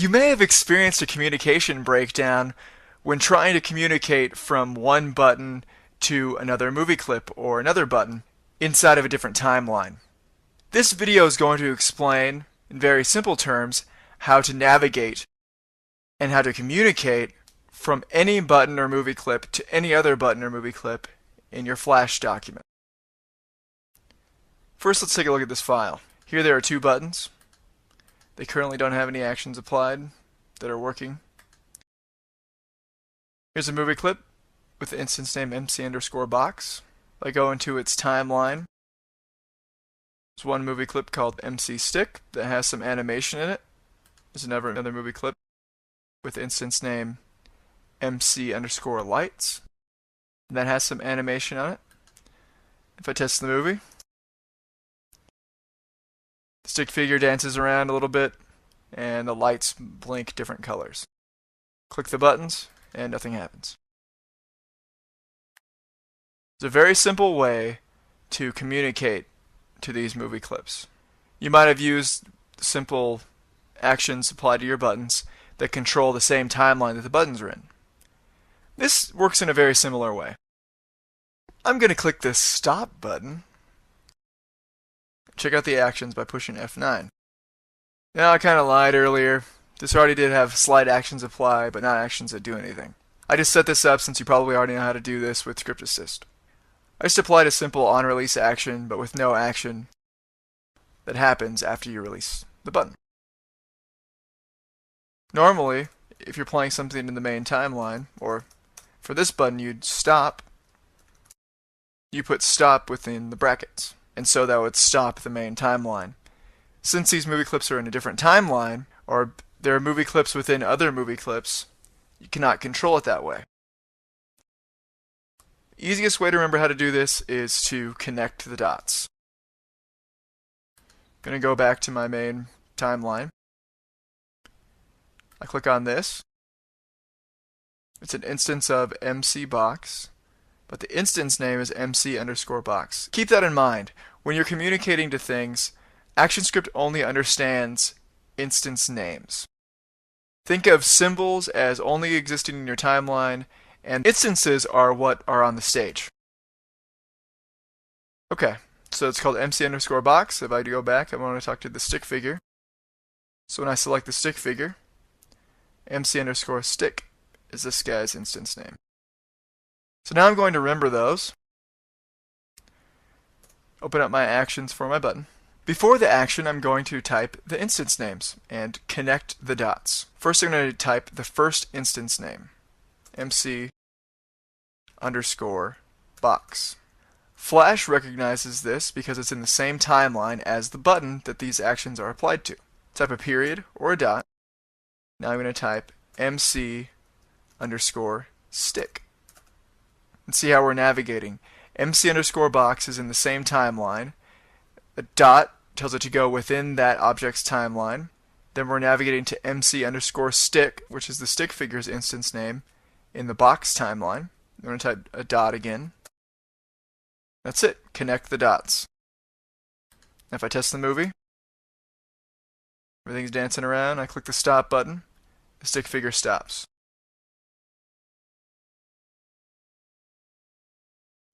You may have experienced a communication breakdown when trying to communicate from one button to another movie clip or another button inside of a different timeline. This video is going to explain, in very simple terms, how to navigate and how to communicate from any button or movie clip to any other button or movie clip in your Flash document. First, let's take a look at this file. Here there are two buttons. They currently don't have any actions applied that are working. Here's a movie clip with the instance name MC_box. If I go into its timeline, there's one movie clip called MC Stick that has some animation in it. There's another movie clip with the instance name MC_lights that has some animation on it. If I test the movie, the stick figure dances around a little bit and the lights blink different colors. Click the buttons and nothing happens. It's a very simple way to communicate to these movie clips. You might have used simple actions applied to your buttons that control the same timeline that the buttons are in. This works in a very similar way. I'm going to click this stop button. Check out the actions by pushing F9. Now, I kind of lied earlier. This already did have slight actions apply, but not actions that do anything. I just set this up since you probably already know how to do this with Script Assist. I just applied a simple on-release action, but with no action that happens after you release the button. Normally, if you're playing something in the main timeline, or for this button you'd stop, you put stop within the brackets, and so that would stop the main timeline. Since these movie clips are in a different timeline, or there are movie clips within other movie clips, you cannot control it that way. The easiest way to remember how to do this is to connect the dots. I'm going to go back to my main timeline. I click on this. It's an instance of MC box, but the instance name is MC_box. Keep that in mind. When you're communicating to things, ActionScript only understands instance names. Think of symbols as only existing in your timeline, and instances are what are on the stage. Okay, so it's called MC_box. If I go back, I want to talk to the stick figure. So when I select the stick figure, MC_stick is this guy's instance name. So now I'm going to remember those. Open up my actions for my button. Before the action, I'm going to type the instance names and connect the dots. First, I'm going to type the first instance name, MC_box. Flash recognizes this because it's in the same timeline as the button that these actions are applied to. Type a period or a dot. Now I'm going to type MC_stick. And see how we're navigating. MC_box is in the same timeline. A dot tells it to go within that object's timeline. Then we're navigating to MC_stick, which is the stick figure's instance name, in the box timeline. I'm going to type a dot again. That's it. Connect the dots. Now if I test the movie, everything's dancing around. I click the stop button. The stick figure stops.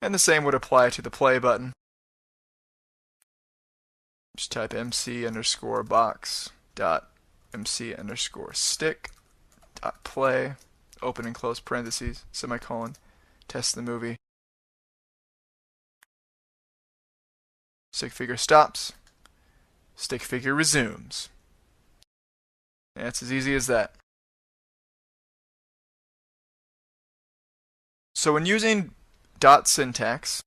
And the same would apply to the play button. Just type MC_box dot MC_stick dot play, open and close parentheses, semicolon, test the movie. Stick figure stops. Stick figure resumes. And it's as easy as that. So when using dot syntax,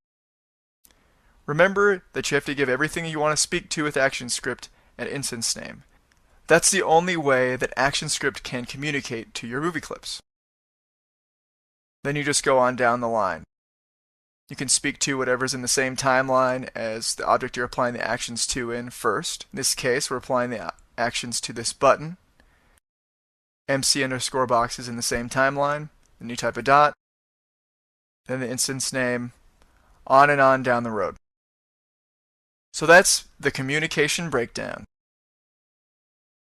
remember that you have to give everything you want to speak to with ActionScript an instance name. That's the only way that ActionScript can communicate to your movie clips. Then you just go on down the line. You can speak to whatever's in the same timeline as the object you're applying the actions to in first. In this case, we're applying the actions to this button. MC_box is in the same timeline. Then you type a dot. Then the instance name, on and on down the road. So that's the communication breakdown.